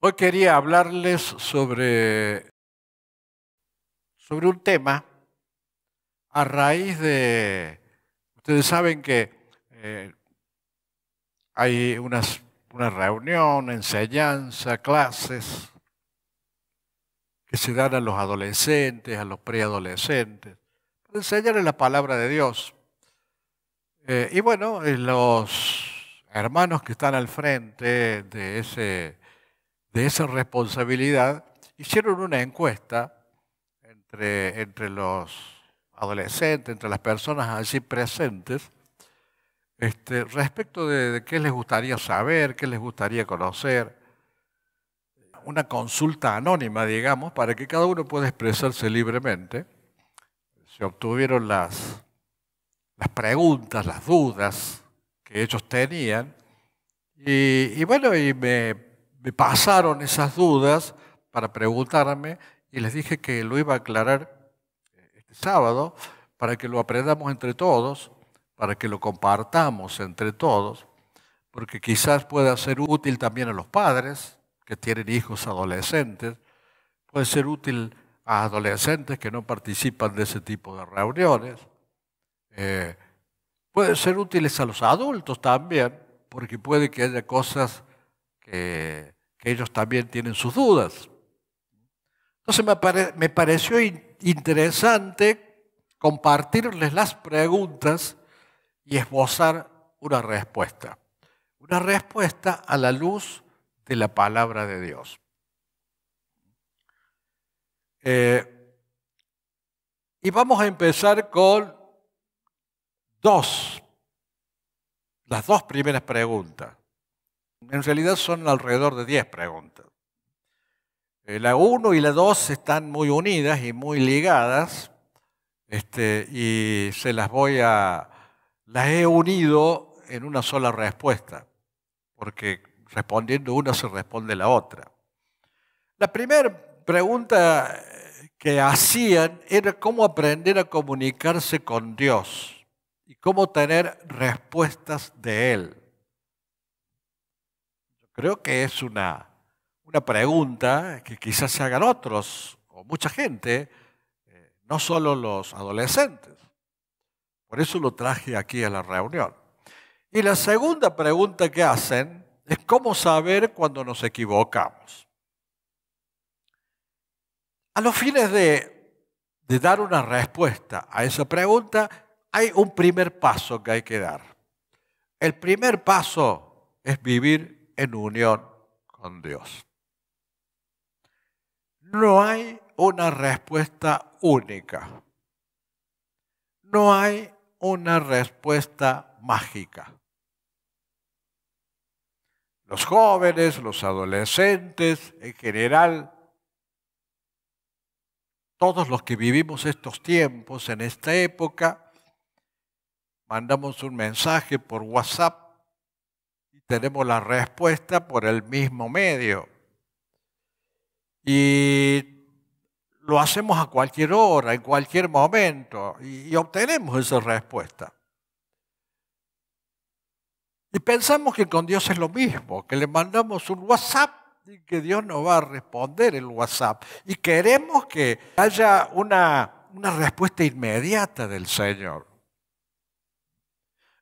Hoy quería hablarles sobre un tema a raíz de, ustedes saben que hay una reunión, enseñanza, clases que se dan a los adolescentes, a los preadolescentes, para enseñarles la palabra de Dios. Y bueno, los hermanos que están al frente de esa responsabilidad hicieron una encuesta entre los adolescentes, entre las personas allí presentes, respecto de qué les gustaría saber, qué les gustaría conocer. Una consulta anónima, digamos, para que cada uno pueda expresarse libremente. Se obtuvieron las preguntas, las dudas que ellos tenían, y bueno, me pasaron esas dudas para preguntarme, y les dije que lo iba a aclarar este sábado, para que lo aprendamos entre todos, para que lo compartamos entre todos, porque quizás pueda ser útil también a los padres que tienen hijos adolescentes, puede ser útil a adolescentes que no participan de ese tipo de reuniones, puede ser útiles a los adultos también, porque puede que haya cosas que ellos también tienen sus dudas. Entonces me pareció interesante compartirles las preguntas y esbozar una respuesta. Una respuesta a la luz de la palabra de Dios. Y vamos a empezar con las dos primeras preguntas. En realidad son alrededor de 10 preguntas. La 1 y la 2 están muy unidas y muy ligadas, y las he unido en una sola respuesta, porque respondiendo una se responde la otra. La primera pregunta que hacían era cómo aprender a comunicarse con Dios y cómo tener respuestas de Él. Yo creo que es una pregunta que quizás se hagan otros o mucha gente, no solo los adolescentes. Por eso lo traje aquí a la reunión. Y la segunda pregunta que hacen es cómo saber cuando nos equivocamos. A los fines de dar una respuesta a esa pregunta, hay un primer paso que hay que dar. El primer paso es vivir en unión con Dios. No hay una respuesta única. No hay una respuesta mágica. Los jóvenes, los adolescentes, en general, todos los que vivimos estos tiempos, en esta época, mandamos un mensaje por WhatsApp y tenemos la respuesta por el mismo medio. Y lo hacemos a cualquier hora, en cualquier momento, y obtenemos esa respuesta. Y pensamos que con Dios es lo mismo, que le mandamos un WhatsApp y que Dios nos va a responder el WhatsApp. Y queremos que haya una respuesta inmediata del Señor.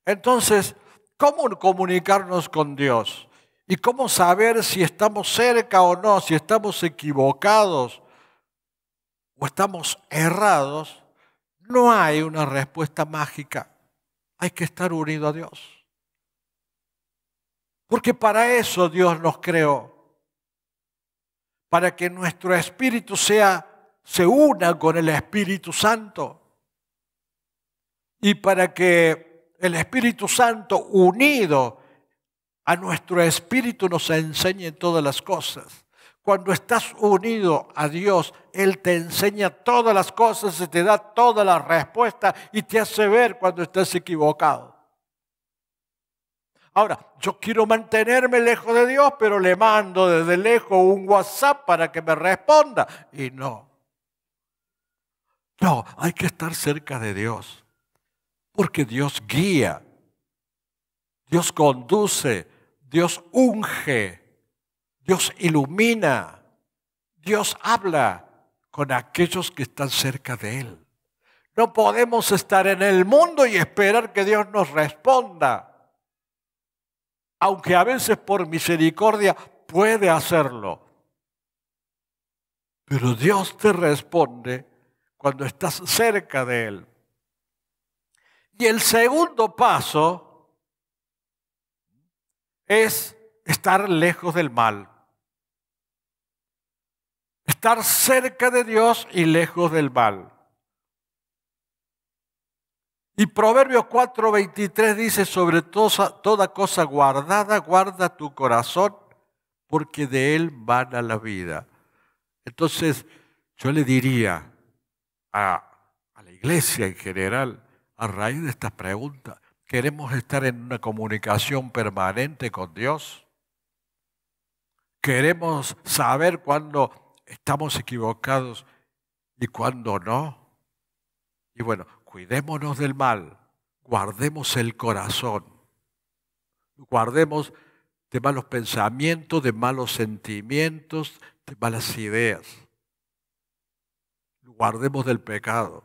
Entonces, ¿cómo comunicarnos con Dios? ¿Y cómo saber si estamos cerca o no, si estamos equivocados o estamos errados? No hay una respuesta mágica. Hay que estar unido a Dios. Porque para eso Dios nos creó. Para que nuestro espíritu se una con el Espíritu Santo. Y para que el Espíritu Santo unido a nuestro espíritu nos enseñe todas las cosas. Cuando estás unido a Dios, Él te enseña todas las cosas y te da todas las respuestas y te hace ver cuando estás equivocado. Ahora, yo quiero mantenerme lejos de Dios, pero le mando desde lejos un WhatsApp para que me responda. Y no, hay que estar cerca de Dios, porque Dios guía, Dios conduce, Dios unge, Dios ilumina, Dios habla con aquellos que están cerca de Él. No podemos estar en el mundo y esperar que Dios nos responda, aunque a veces por misericordia puede hacerlo. Pero Dios te responde cuando estás cerca de Él. Y el segundo paso es estar lejos del mal. Estar cerca de Dios y lejos del mal. Y Proverbios 4:23 dice, sobre toda cosa guardada, guarda tu corazón, porque de él mana la vida. Entonces, yo le diría a la iglesia en general, a raíz de esta pregunta, ¿queremos estar en una comunicación permanente con Dios? ¿Queremos saber cuándo estamos equivocados y cuándo no? Y bueno, cuidémonos del mal, guardemos el corazón, guardemos de malos pensamientos, de malos sentimientos, de malas ideas. Guardemos del pecado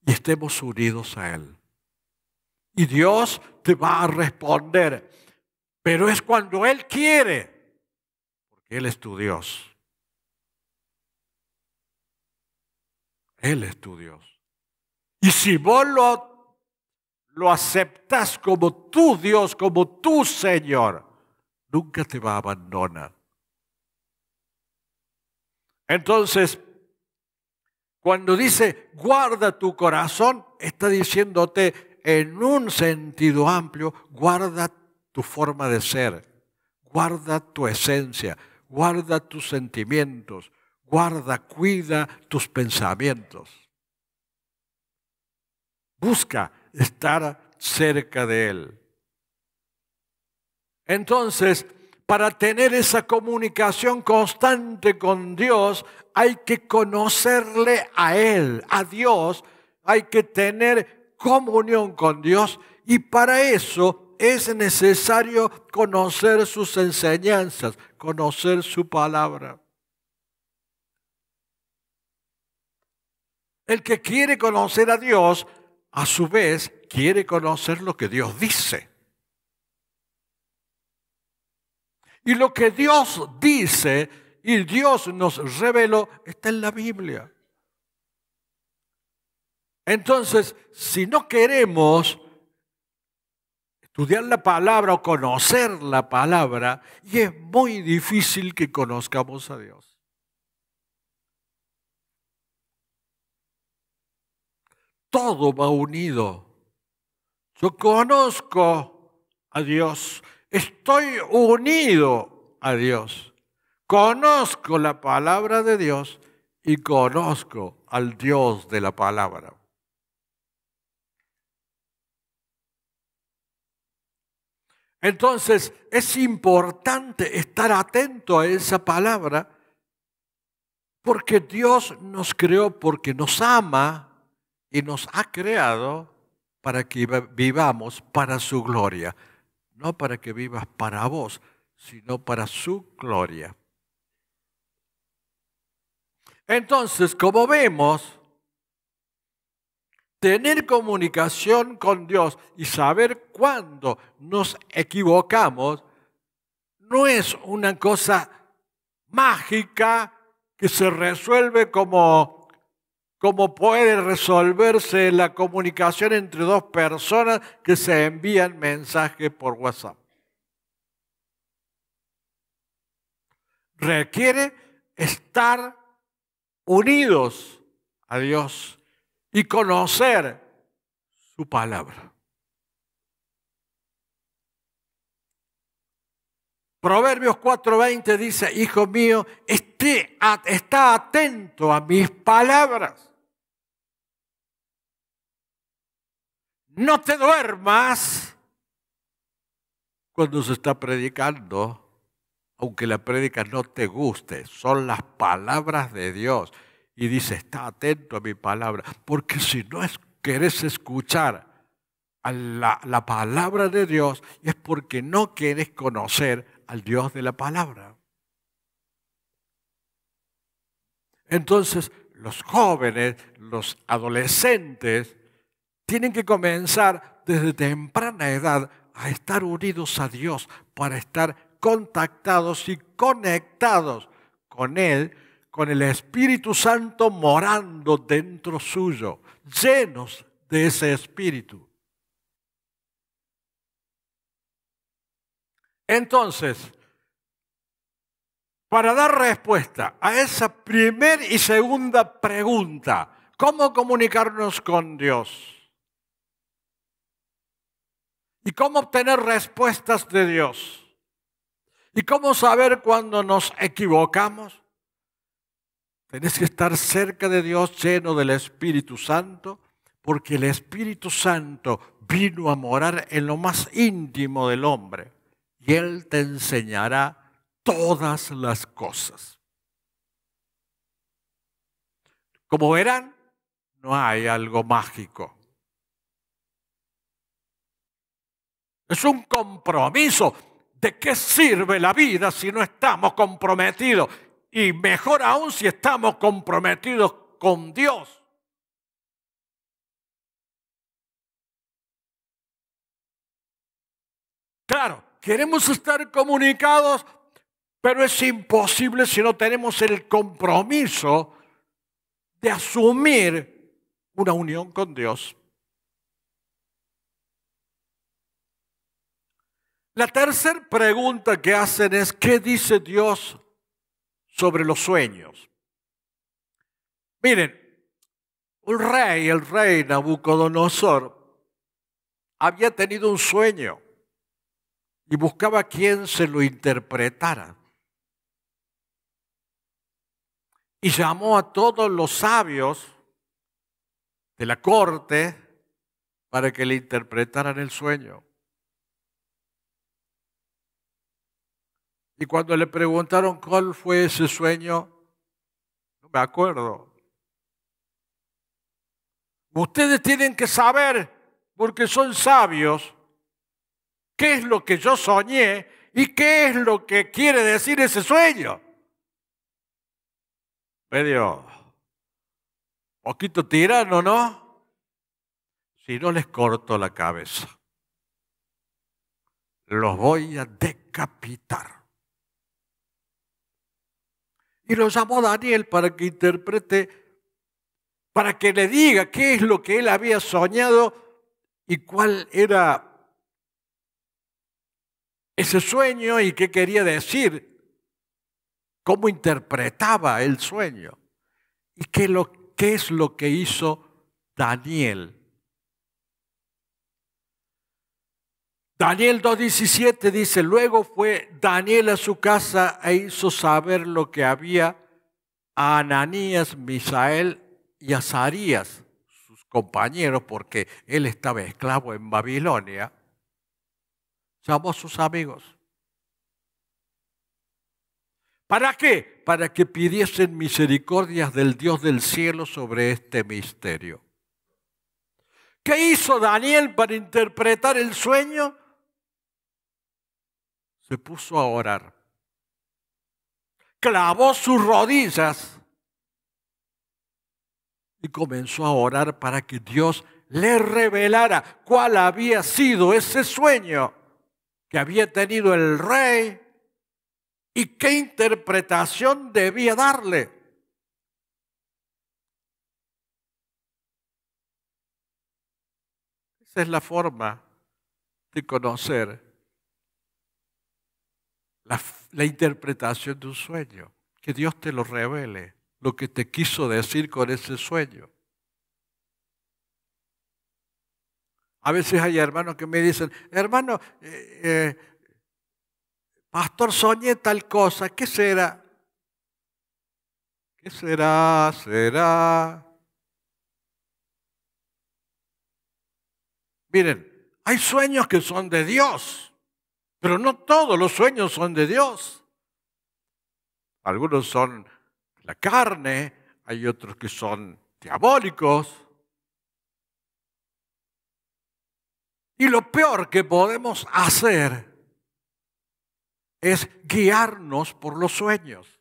y estemos unidos a Él. Y Dios te va a responder, pero es cuando Él quiere, porque Él es tu Dios. Él es tu Dios. Y si vos lo aceptás como tu Dios, como tu Señor, nunca te va a abandonar. Entonces, cuando dice guarda tu corazón, está diciéndote en un sentido amplio, guarda tu forma de ser, guarda tu esencia, guarda tus sentimientos, cuida tus pensamientos. Busca estar cerca de Él. Entonces, para tener esa comunicación constante con Dios, hay que conocerle a Él, a Dios. Hay que tener comunión con Dios y para eso es necesario conocer sus enseñanzas, conocer su palabra. El que quiere conocer a Dios, a su vez, quiere conocer lo que Dios dice. Y lo que Dios dice y Dios nos reveló está en la Biblia. Entonces, si no queremos estudiar la palabra o conocer la palabra, y es muy difícil que conozcamos a Dios. Todo va unido. Yo conozco a Dios, estoy unido a Dios, conozco la palabra de Dios y conozco al Dios de la palabra. Entonces es importante estar atento a esa palabra porque Dios nos creó, porque nos ama y nos ha creado para que vivamos para su gloria. No para que vivas para vos, sino para su gloria. Entonces, como vemos, tener comunicación con Dios y saber cuándo nos equivocamos no es una cosa mágica que se resuelve como puede resolverse la comunicación entre dos personas que se envían mensajes por WhatsApp. Requiere estar unidos a Dios y conocer su palabra. Proverbios 4:20 dice, hijo mío, está atento a mis palabras. No te duermas cuando se está predicando, aunque la prédica no te guste, son las palabras de Dios. Y dice, está atento a mi palabra, porque si no querés escuchar a la palabra de Dios, es porque no querés conocer al Dios de la palabra. Entonces, los jóvenes, los adolescentes, tienen que comenzar desde temprana edad a estar unidos a Dios para estar contactados y conectados con Él, con el Espíritu Santo morando dentro suyo, llenos de ese Espíritu. Entonces, para dar respuesta a esa primera y segunda pregunta, ¿cómo comunicarnos con Dios? ¿Y cómo obtener respuestas de Dios? ¿Y cómo saber cuando nos equivocamos? Tenés que estar cerca de Dios, lleno del Espíritu Santo, porque el Espíritu Santo vino a morar en lo más íntimo del hombre y Él te enseñará todas las cosas. Como verán, no hay algo mágico. Es un compromiso. ¿De qué sirve la vida si no estamos comprometidos? Y mejor aún si estamos comprometidos con Dios. Claro, queremos estar comunicados, pero es imposible si no tenemos el compromiso de asumir una unión con Dios. La tercera pregunta que hacen es, ¿qué dice Dios sobre los sueños? Miren, el rey Nabucodonosor, había tenido un sueño y buscaba quien se lo interpretara. Y llamó a todos los sabios de la corte para que le interpretaran el sueño. Y cuando le preguntaron cuál fue ese sueño, no me acuerdo. Ustedes tienen que saber, porque son sabios, qué es lo que yo soñé y qué es lo que quiere decir ese sueño. Medio poquito tirano, ¿no? Si no les corto la cabeza, los voy a decapitar. Y lo llamó Daniel para que interprete, para que le diga qué es lo que él había soñado y cuál era ese sueño y qué quería decir, cómo interpretaba el sueño y qué es lo que hizo Daniel. Daniel 2:17 dice, luego fue Daniel a su casa e hizo saber lo que había a Ananías, Misael y Azarías, sus compañeros, porque él estaba esclavo en Babilonia. Llamó a sus amigos. ¿Para qué? Para que pidiesen misericordias del Dios del cielo sobre este misterio. ¿Qué hizo Daniel para interpretar el sueño? Se puso a orar. Clavó sus rodillas y comenzó a orar para que Dios le revelara cuál había sido ese sueño que había tenido el rey y qué interpretación debía darle. Esa es la forma de conocer la interpretación de un sueño, que Dios te lo revele, lo que te quiso decir con ese sueño. A veces hay hermanos que me dicen, hermano, pastor, soñé tal cosa, ¿qué será? ¿Qué será? ¿Será? Miren, hay sueños que son de Dios. Pero no todos los sueños son de Dios. Algunos son la carne, hay otros que son diabólicos. Y lo peor que podemos hacer es guiarnos por los sueños.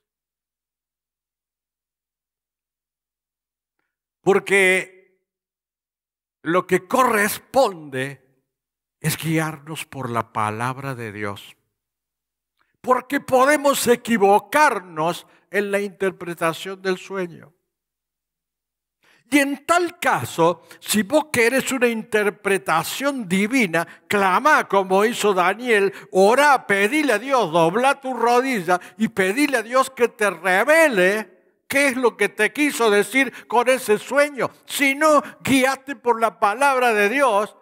Porque lo que corresponde es guiarnos por la palabra de Dios. Porque podemos equivocarnos en la interpretación del sueño. Y en tal caso, si vos querés una interpretación divina, clamá como hizo Daniel, orá, pedile a Dios, doblá tu rodilla y pedile a Dios que te revele qué es lo que te quiso decir con ese sueño. Si no, guíate por la palabra de Dios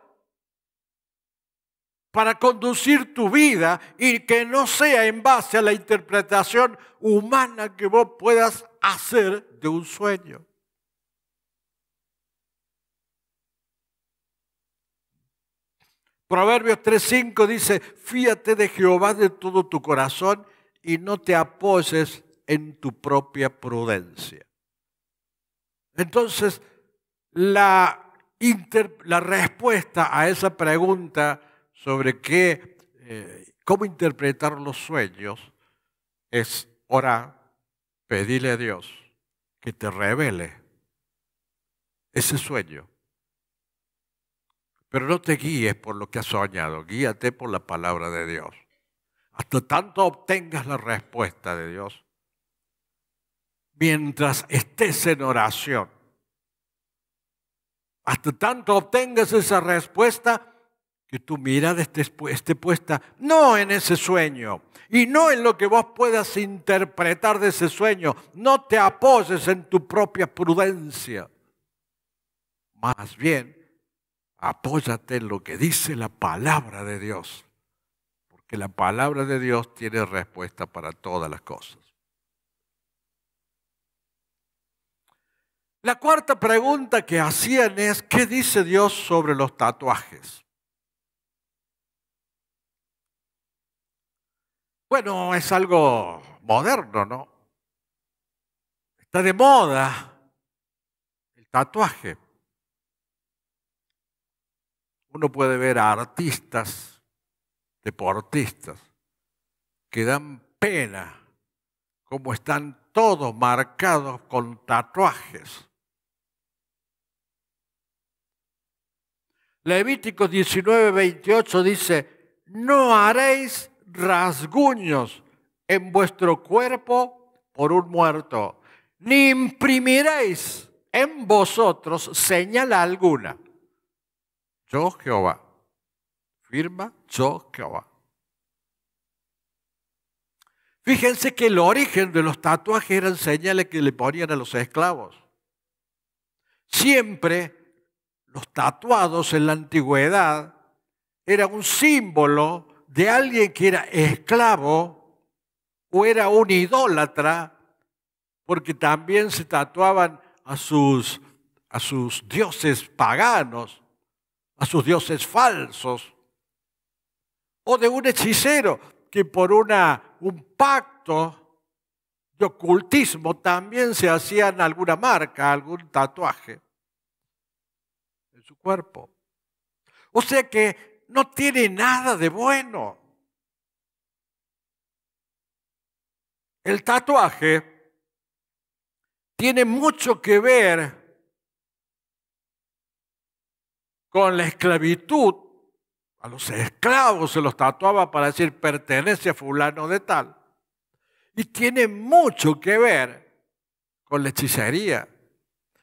para conducir tu vida y que no sea en base a la interpretación humana que vos puedas hacer de un sueño. Proverbios 3:5 dice, fíate de Jehová de todo tu corazón y no te apoyes en tu propia prudencia. Entonces, la respuesta a esa pregunta sobre cómo interpretar los sueños es orar, pedirle a Dios que te revele ese sueño. Pero no te guíes por lo que has soñado, guíate por la palabra de Dios. Hasta tanto obtengas la respuesta de Dios, mientras estés en oración, hasta tanto obtengas esa respuesta, que tu mirada esté puesta no en ese sueño y no en lo que vos puedas interpretar de ese sueño. No te apoyes en tu propia prudencia. Más bien, apóyate en lo que dice la palabra de Dios, porque la palabra de Dios tiene respuesta para todas las cosas. La cuarta pregunta que hacían es, ¿qué dice Dios sobre los tatuajes? Bueno, es algo moderno, ¿no? Está de moda el tatuaje. Uno puede ver a artistas, deportistas, que dan pena, como están todos marcados con tatuajes. Levítico 19:28 dice, no haréis rasguños en vuestro cuerpo por un muerto, ni imprimiréis en vosotros señal alguna. Yo Jehová, firma yo Jehová. Fíjense que el origen de los tatuajes eran señales que le ponían a los esclavos. Siempre los tatuados en la antigüedad eran un símbolo de alguien que era esclavo o era un idólatra, porque también se tatuaban a sus dioses paganos, a sus dioses falsos, o de un hechicero que por un pacto de ocultismo también se hacían alguna marca, algún tatuaje en su cuerpo. O sea que no tiene nada de bueno. El tatuaje tiene mucho que ver con la esclavitud. A los esclavos se los tatuaba para decir pertenece a fulano de tal. Y tiene mucho que ver con la hechicería.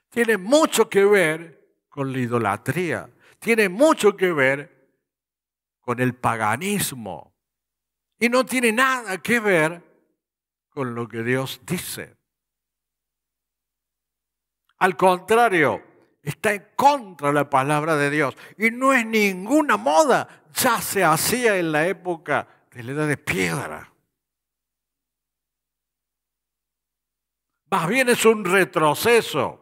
Tiene mucho que ver con la idolatría. Tiene mucho que ver con el paganismo. Y no tiene nada que ver con lo que Dios dice. Al contrario, está en contra de la palabra de Dios. Y no es ninguna moda. Ya se hacía en la época de la Edad de Piedra. Más bien es un retroceso.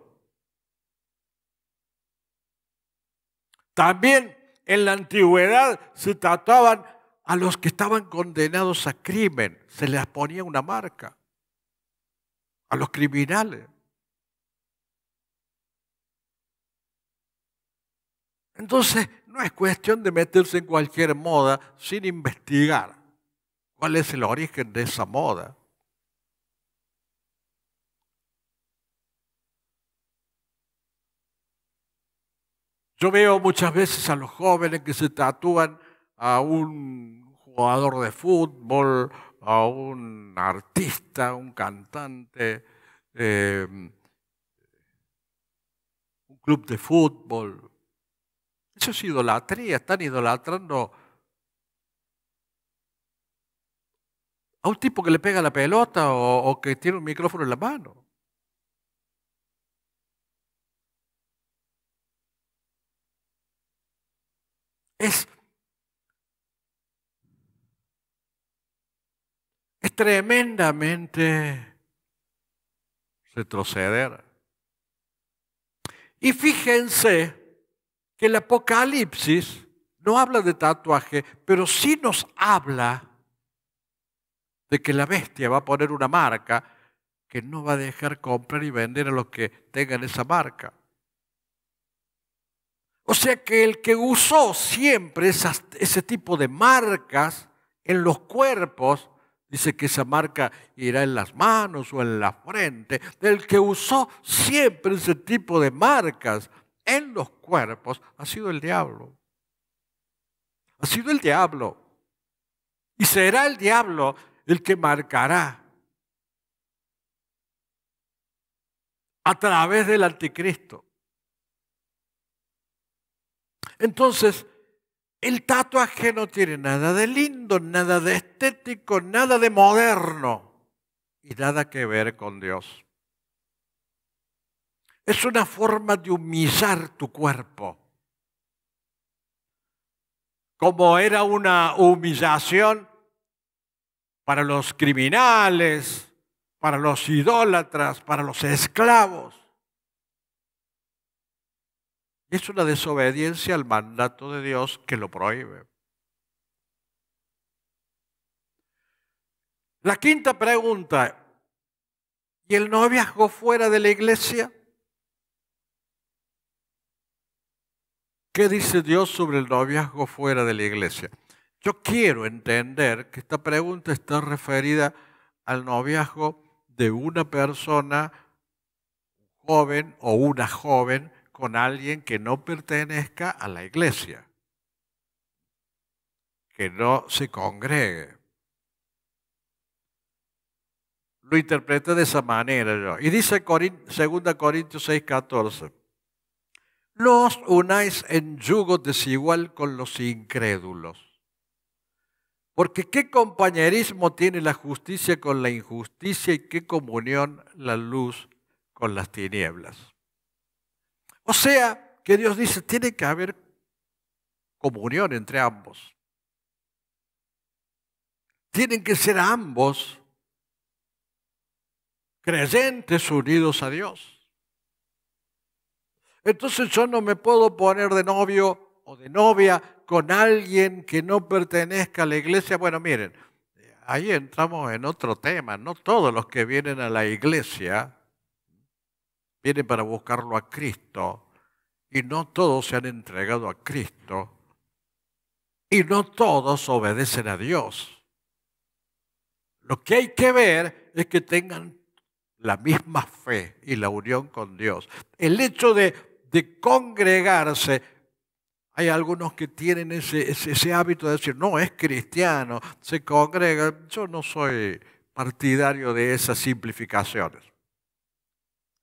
También en la antigüedad se tatuaban a los que estaban condenados a crimen. Se les ponía una marca. A los criminales. Entonces, no es cuestión de meterse en cualquier moda sin investigar ¿Cuál es el origen de esa moda? Yo veo muchas veces a los jóvenes que se tatúan a un jugador de fútbol, a un artista, un cantante, un club de fútbol. Eso es idolatría, están idolatrando a un tipo que le pega la pelota o que tiene un micrófono en la mano. Es tremendamente retroceder. Y fíjense que el Apocalipsis no habla de tatuaje, pero sí nos habla de que la bestia va a poner una marca que no va a dejar comprar y vender a los que tengan esa marca. O sea que el que usó siempre ese tipo de marcas en los cuerpos, dice que esa marca irá en las manos o en la frente, el que usó siempre ese tipo de marcas en los cuerpos ha sido el diablo. Ha sido el diablo. Y será el diablo el que marcará a través del anticristo. Entonces, el tatuaje no tiene nada de lindo, nada de estético, nada de moderno y nada que ver con Dios. Es una forma de humillar tu cuerpo. Como era una humillación para los criminales, para los idólatras, para los esclavos. Es una desobediencia al mandato de Dios que lo prohíbe. La quinta pregunta, ¿y el noviazgo fuera de la iglesia? ¿Qué dice Dios sobre el noviazgo fuera de la iglesia? Yo quiero entender que esta pregunta está referida al noviazgo de una persona joven o una joven con alguien que no pertenezca a la iglesia, que no se congregue. Lo interpreté de esa manera yo. Y dice 2 Corintios 6:14, no os unáis en yugo desigual con los incrédulos. Porque ¿qué compañerismo tiene la justicia con la injusticia y qué comunión la luz con las tinieblas? O sea, que Dios dice, tiene que haber comunión entre ambos. Tienen que ser ambos creyentes unidos a Dios. Entonces yo no me puedo poner de novio o de novia con alguien que no pertenezca a la iglesia. Bueno, miren, ahí entramos en otro tema. No todos los que vienen a la iglesia vienen para buscarlo a Cristo. Y no todos se han entregado a Cristo. Y no todos obedecen a Dios. Lo que hay que ver es que tengan la misma fe y la unión con Dios. El hecho de congregarse, hay algunos que tienen ese hábito de decir, no, es cristiano, se congrega. Yo no soy partidario de esas simplificaciones.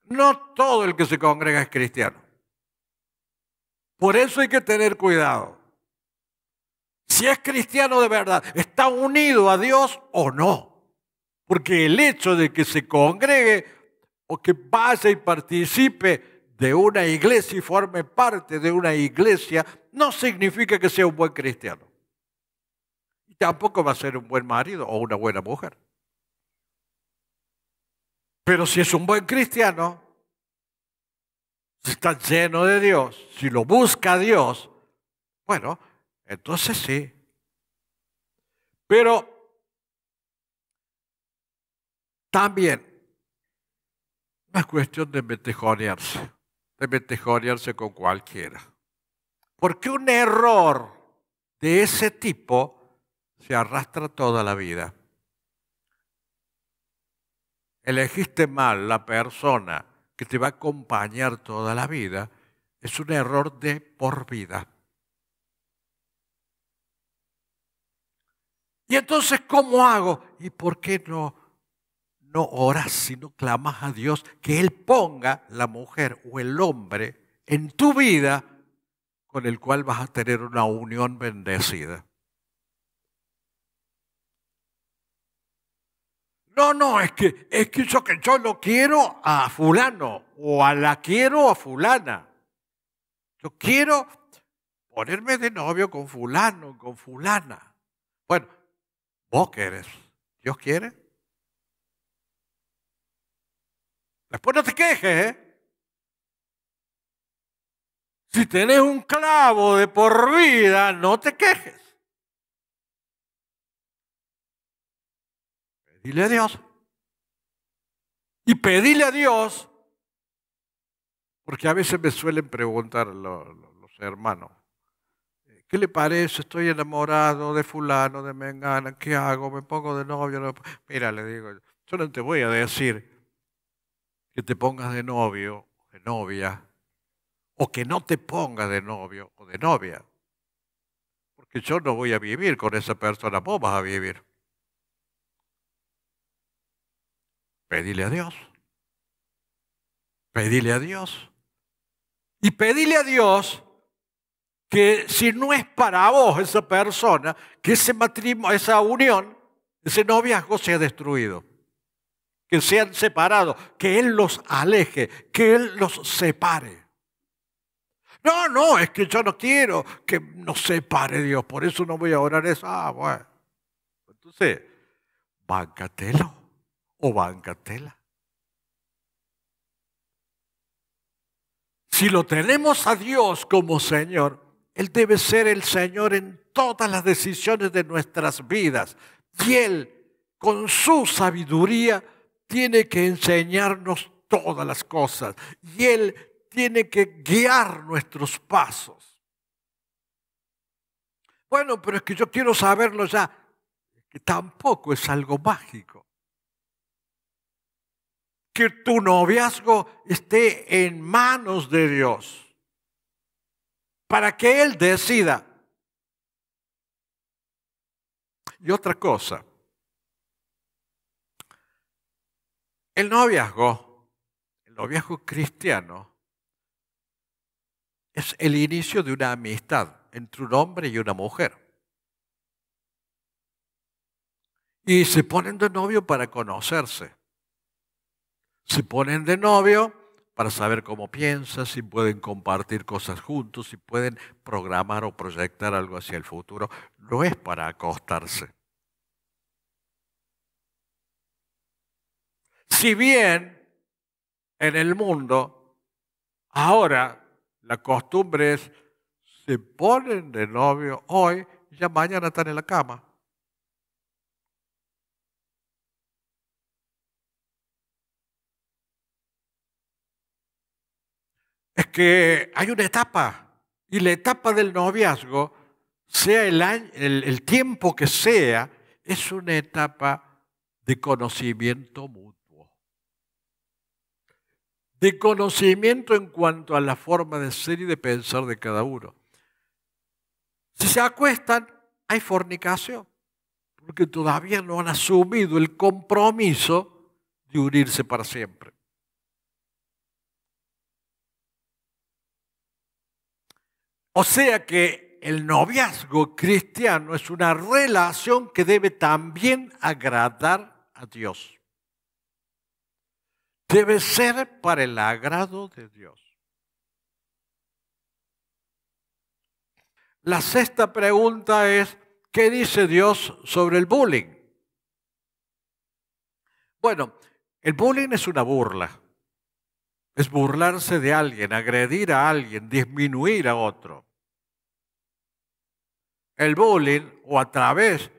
No todo el que se congrega es cristiano. Por eso hay que tener cuidado. Si es cristiano de verdad, ¿está unido a Dios o no? Porque el hecho de que se congregue o que vaya y participe de una iglesia y forme parte de una iglesia, no significa que sea un buen cristiano. Y tampoco va a ser un buen marido o una buena mujer. Pero si es un buen cristiano, si está lleno de Dios, si lo busca a Dios, bueno, entonces sí. Pero también no es cuestión de metejonearse con cualquiera. Porque un error de ese tipo se arrastra toda la vida. Elegiste mal la persona que te va a acompañar toda la vida, es un error de por vida. Y entonces, ¿cómo hago? ¿Y por qué no oras, sino clamas a Dios que Él ponga la mujer o el hombre en tu vida con el cual vas a tener una unión bendecida? No, es que yo lo quiero a fulano o la quiero a fulana. Yo quiero ponerme de novio con fulano, con fulana. Bueno, vos querés, Dios quiere. Después no te quejes, ¿eh? Si tenés un clavo de por vida, no te quejes. Pedile a Dios. Y pedile a Dios, porque a veces me suelen preguntar los hermanos, ¿qué le parece? Estoy enamorado de fulano, de mengana, ¿qué hago? ¿Me pongo de novio? No? Mira, le digo, yo no te voy a decir que te pongas de novio, de novia, o que no te pongas de novio o de novia, porque yo no voy a vivir con esa persona, vos vas a vivir. Pedile a Dios. Pedile a Dios. Y pedile a Dios que si no es para vos esa persona, que ese matrimonio, esa unión, ese noviazgo sea destruido. Que sean separados, que Él los aleje, que Él los separe. No, es que yo no quiero que nos separe Dios, por eso no voy a orar eso. Ah, bueno. Entonces, báncatelo o báncatela. Si lo tenemos a Dios como Señor, Él debe ser el Señor en todas las decisiones de nuestras vidas. Y Él, con su sabiduría, tiene que enseñarnos todas las cosas. Y Él tiene que guiar nuestros pasos. Bueno, pero es que yo quiero saberlo ya. Que tampoco es algo mágico. Que tu noviazgo esté en manos de Dios. Para que Él decida. Y otra cosa. El noviazgo cristiano, es el inicio de una amistad entre un hombre y una mujer. Y se ponen de novio para conocerse. Se ponen de novio para saber cómo piensan, si pueden compartir cosas juntos, si pueden programar o proyectar algo hacia el futuro. No es para acostarse. Si bien en el mundo ahora la costumbre es se ponen de novio hoy y ya mañana están en la cama. Es que hay una etapa, y la etapa del noviazgo, sea el tiempo que sea, es una etapa de conocimiento mutuo. De conocimiento en cuanto a la forma de ser y de pensar de cada uno. Si se acuestan, hay fornicación, porque todavía no han asumido el compromiso de unirse para siempre. O sea que el noviazgo cristiano es una relación que debe también agradar a Dios. Debe ser para el agrado de Dios. La sexta pregunta es, ¿qué dice Dios sobre el bullying? Bueno, el bullying es una burla. Es burlarse de alguien, agredir a alguien, disminuir a otro. El bullying, o a través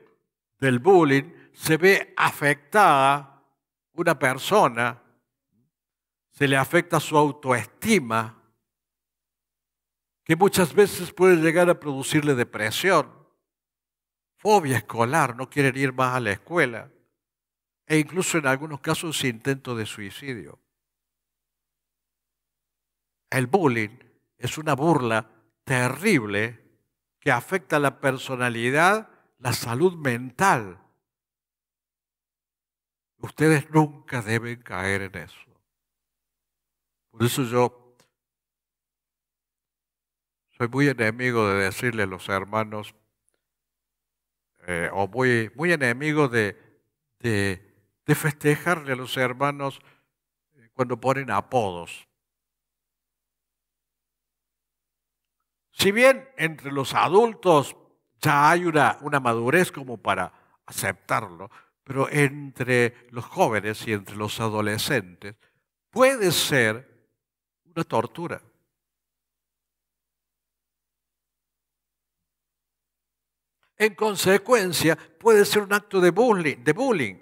del bullying, se ve afectada una persona, se le afecta su autoestima, que muchas veces puede llegar a producirle depresión, fobia escolar, no quieren ir más a la escuela, e incluso en algunos casos intento de suicidio. El bullying es una burla terrible que afecta a la personalidad, la salud mental. Ustedes nunca deben caer en eso. Por eso yo soy muy enemigo de decirle a los hermanos, o muy enemigo de festejarle a los hermanos cuando ponen apodos. Si bien entre los adultos ya hay una madurez como para aceptarlo, pero entre los jóvenes y entre los adolescentes puede ser una tortura. En consecuencia, puede ser un acto de bullying.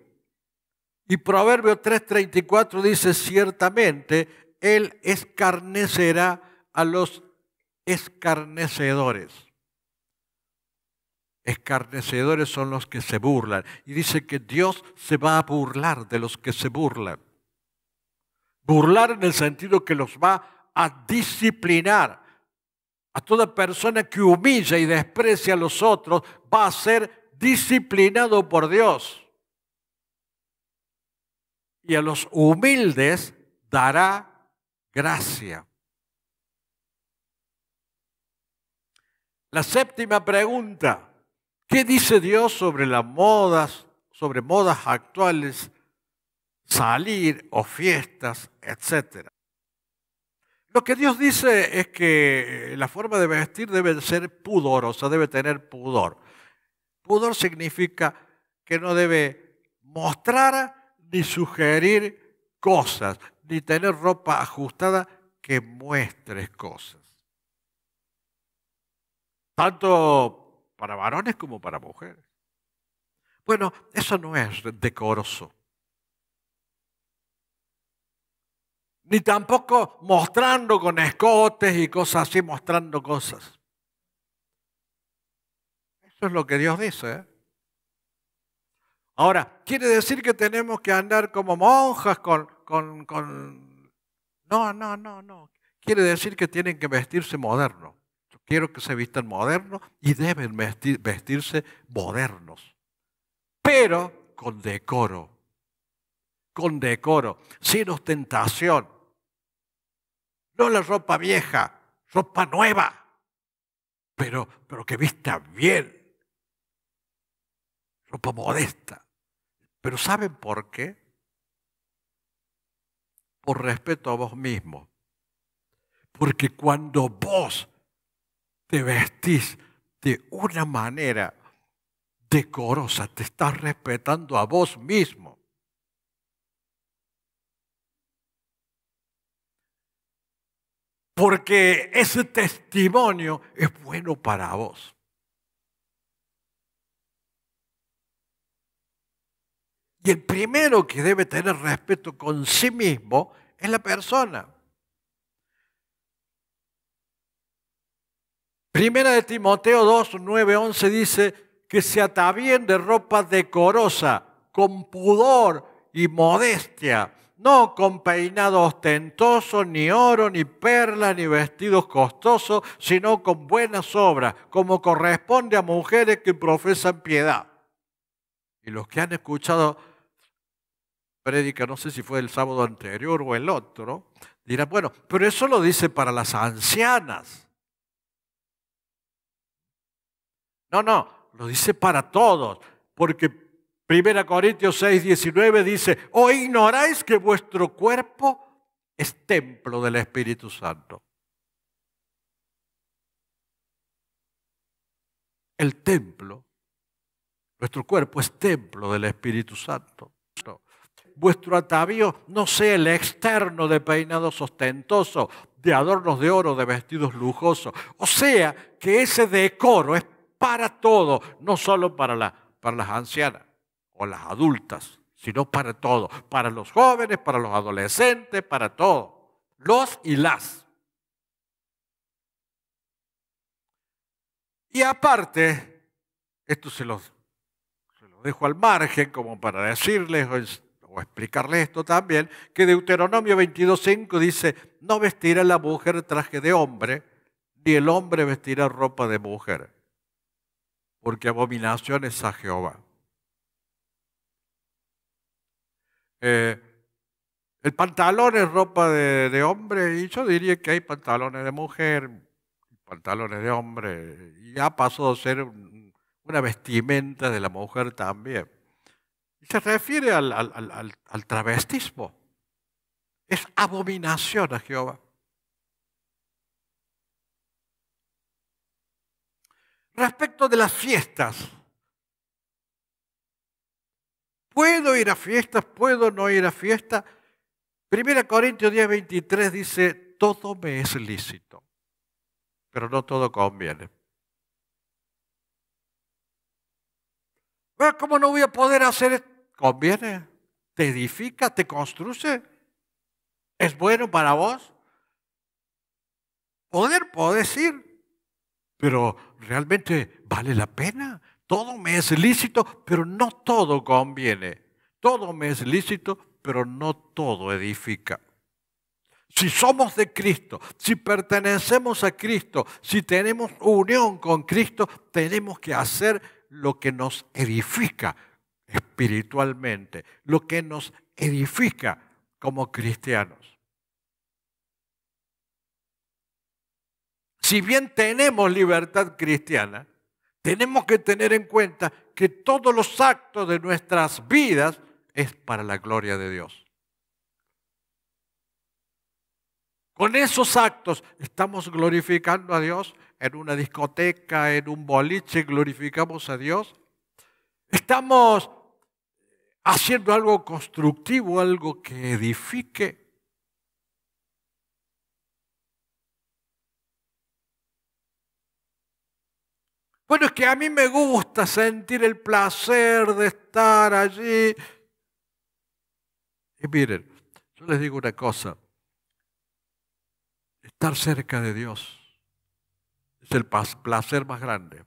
Y Proverbio 3:34 dice, ciertamente, él escarnecerá a los escarnecedores. Escarnecedores son los que se burlan. Y dice que Dios se va a burlar de los que se burlan. Burlar en el sentido que los va a disciplinar. A toda persona que humilla y desprecia a los otros va a ser disciplinado por Dios. Y a los humildes dará gracia. La séptima pregunta, ¿qué dice Dios sobre las modas, sobre modas actuales, salir o fiestas, etcétera? Lo que Dios dice es que la forma de vestir debe ser pudorosa, debe tener pudor. Pudor significa que no debe mostrar ni sugerir cosas, ni tener ropa ajustada que muestre cosas. Tanto para varones como para mujeres. Bueno, eso no es decoroso. Ni tampoco mostrando con escotes y cosas así, mostrando cosas. Eso es lo que Dios dice, ¿eh? Ahora, ¿quiere decir que tenemos que andar como monjas No. Quiere decir que tienen que vestirse moderno. Yo quiero que se vistan modernos y deben vestirse modernos. Pero con decoro. Con decoro, sin ostentación. No la ropa vieja, ropa nueva. Pero que vista bien. Ropa modesta. Pero ¿saben por qué? Por respeto a vos mismo. Porque cuando vos te vestís de una manera decorosa, te estás respetando a vos mismo. Porque ese testimonio es bueno para vos. Y el primero que debe tener respeto con sí mismo es la persona. Primera de Timoteo 2, 9, 11 dice que se atavíen de ropa decorosa, con pudor y modestia, no con peinado ostentoso, ni oro, ni perlas, ni vestidos costosos, sino con buenas obras, como corresponde a mujeres que profesan piedad. Y los que han escuchado prédica, no sé si fue el sábado anterior o el otro, dirán, bueno, pero eso lo dice para las ancianas. No, lo dice para todos, porque 1 Corintios 6, 19 dice, ¿o ignoráis que vuestro cuerpo es templo del Espíritu Santo? El templo, nuestro cuerpo es templo del Espíritu Santo. Vuestro atavío no sea el externo de peinados ostentosos, de adornos de oro, de vestidos lujosos. O sea, que ese decoro es para todo, no solo para las ancianas o las adultas, sino para todo, para los jóvenes, para los adolescentes, para todo, los y las. Y aparte, Esto se los dejo al margen como para decirles o explicarles esto también, que Deuteronomio 22:5 dice, no vestirá la mujer traje de hombre, ni el hombre vestirá ropa de mujer, porque abominación es a Jehová. El pantalón es ropa de hombre y yo diría que hay pantalones de mujer, pantalones de hombre, y ya pasó a ser una vestimenta de la mujer también. Y se refiere al travestismo. Es abominación a Jehová. Respecto de las fiestas, ¿puedo ir a fiestas? ¿Puedo no ir a fiestas? 1 Corintios 10:23 dice, todo me es lícito, pero no todo conviene. ¿Cómo no voy a poder hacer esto? ¿Conviene? ¿Te edifica? ¿Te construye? ¿Es bueno para vos? Podés ir, pero ¿realmente vale la pena? Todo me es lícito, pero no todo conviene. Todo me es lícito, pero no todo edifica. Si somos de Cristo, si pertenecemos a Cristo, si tenemos unión con Cristo, tenemos que hacer lo que nos edifica espiritualmente, lo que nos edifica como cristianos. Si bien tenemos libertad cristiana, tenemos que tener en cuenta que todos los actos de nuestras vidas es para la gloria de Dios. Con esos actos estamos glorificando a Dios. En una discoteca, en un boliche, glorificamos a Dios. Estamos haciendo algo constructivo, algo que edifique. Bueno, es que a mí me gusta sentir el placer de estar allí. Y miren, yo les digo una cosa. Estar cerca de Dios es el placer más grande.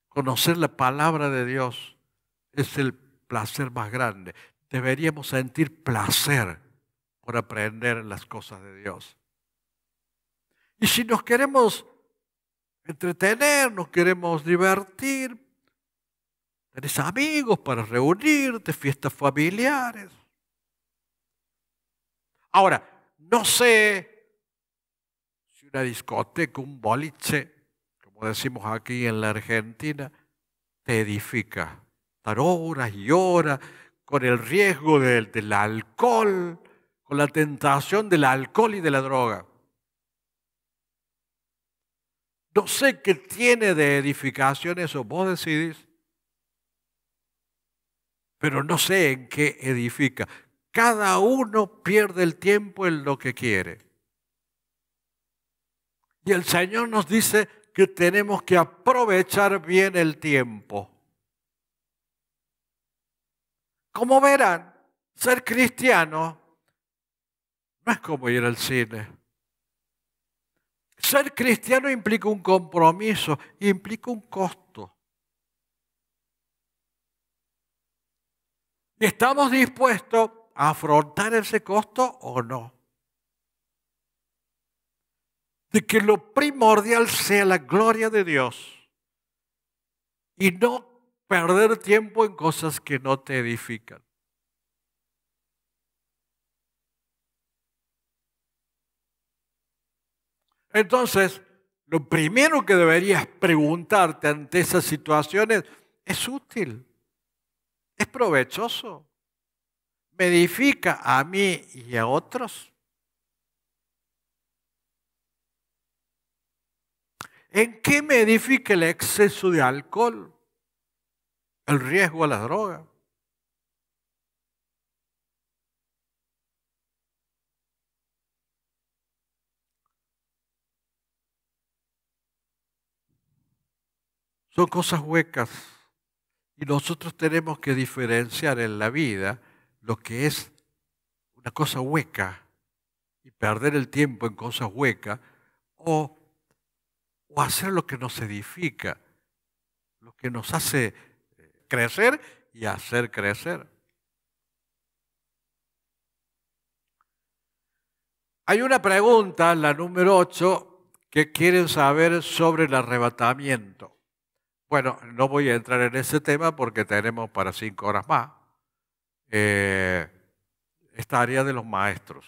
Conocer la palabra de Dios es el placer más grande. Deberíamos sentir placer por aprender las cosas de Dios. Y si nos queremos entretener, nos queremos divertir, tenés amigos para reunirte, fiestas familiares. Ahora, no sé si una discoteca, un boliche, como decimos aquí en la Argentina, te edifica. Estar horas y horas con el riesgo del alcohol, con la tentación del alcohol y de la droga. No sé qué tiene de edificación eso, vos decidís, pero no sé en qué edifica. Cada uno pierde el tiempo en lo que quiere. Y el Señor nos dice que tenemos que aprovechar bien el tiempo. Como verán, ser cristiano no es como ir al cine. Ser cristiano implica un compromiso, implica un costo. ¿Y estamos dispuestos a afrontar ese costo o no? De que lo primordial sea la gloria de Dios y no perder tiempo en cosas que no te edifican. Entonces, lo primero que deberías preguntarte ante esas situaciones, ¿es útil? ¿Es provechoso? ¿Me edifica a mí y a otros? ¿En qué me edifica el exceso de alcohol? ¿El riesgo a las drogas? Son cosas huecas y nosotros tenemos que diferenciar en la vida lo que es una cosa hueca y perder el tiempo en cosas huecas o hacer lo que nos edifica, lo que nos hace crecer y hacer crecer. Hay una pregunta, la número 8, que quieren saber sobre el arrebatamiento. Bueno, no voy a entrar en ese tema porque tenemos para 5 horas más. Esta área de los maestros.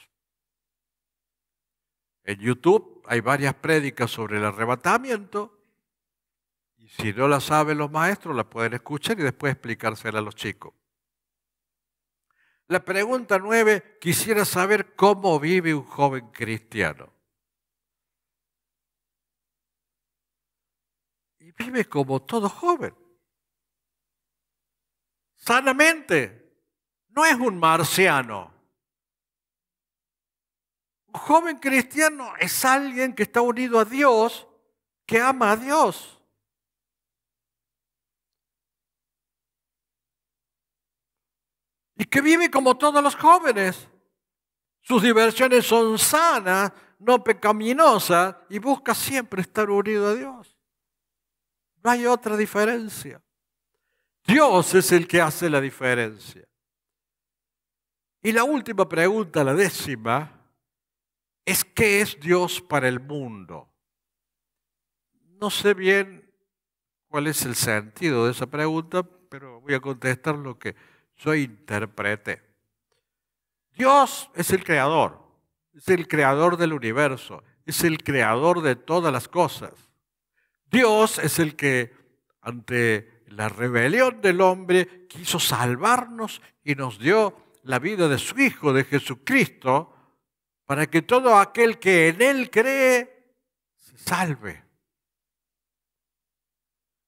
En YouTube hay varias prédicas sobre el arrebatamiento y si no la saben los maestros, la pueden escuchar y después explicársela a los chicos. La pregunta 9, quisiera saber cómo vive un joven cristiano. Y vive como todo joven. Sanamente. No es un marciano. Un joven cristiano es alguien que está unido a Dios, que ama a Dios. Y que vive como todos los jóvenes. Sus diversiones son sanas, no pecaminosas, y busca siempre estar unido a Dios. No hay otra diferencia. Dios es el que hace la diferencia. Y la última pregunta, la 10ª, es ¿qué es Dios para el mundo? No sé bien cuál es el sentido de esa pregunta, pero voy a contestar lo que yo interpreté. Dios es el creador del universo, es el creador de todas las cosas. Dios es el que, ante la rebelión del hombre, quiso salvarnos y nos dio la vida de su Hijo, de Jesucristo, para que todo aquel que en Él cree se salve.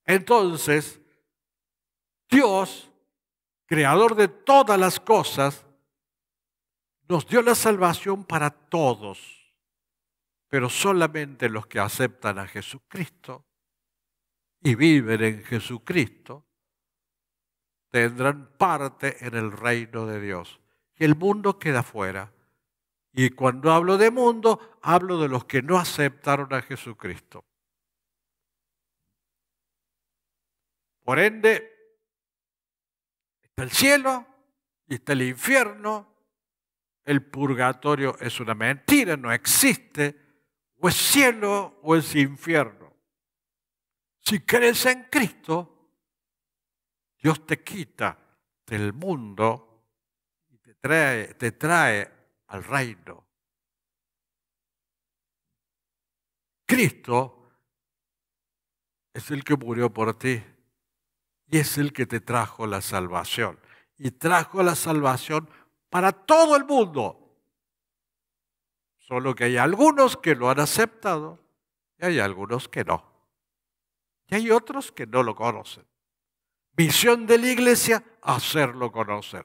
Entonces, Dios, creador de todas las cosas, nos dio la salvación para todos, pero solamente los que aceptan a Jesucristo y viven en Jesucristo tendrán parte en el reino de Dios. Y el mundo queda fuera. Y cuando hablo de mundo, hablo de los que no aceptaron a Jesucristo. Por ende, está el cielo y está el infierno. El purgatorio es una mentira, no existe. O es cielo o es infierno. Si crees en Cristo, Dios te quita del mundo y te trae al reino. Cristo es el que murió por ti y es el que te trajo la salvación. Y trajo la salvación para todo el mundo. Solo que hay algunos que lo han aceptado y hay algunos que no. Y hay otros que no lo conocen. Misión de la iglesia, hacerlo conocer.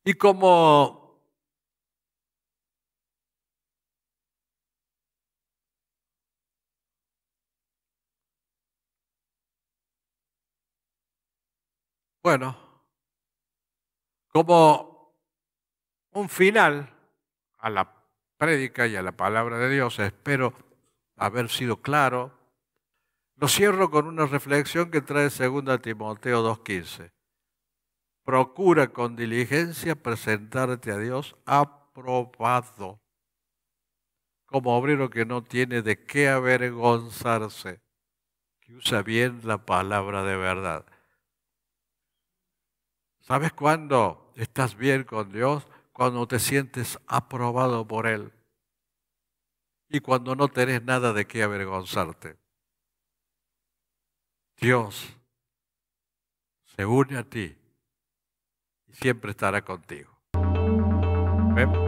Y como como un final a la prédica y a la palabra de Dios, espero haber sido claro. Lo cierro con una reflexión que trae 2 Timoteo 2:15. Procura con diligencia presentarte a Dios aprobado, como obrero que no tiene de qué avergonzarse, que usa bien la palabra de verdad. ¿Sabes cuándo estás bien con Dios? Cuando te sientes aprobado por Él y cuando no tenés nada de qué avergonzarte. Dios se une a ti y siempre estará contigo. ¿Ven?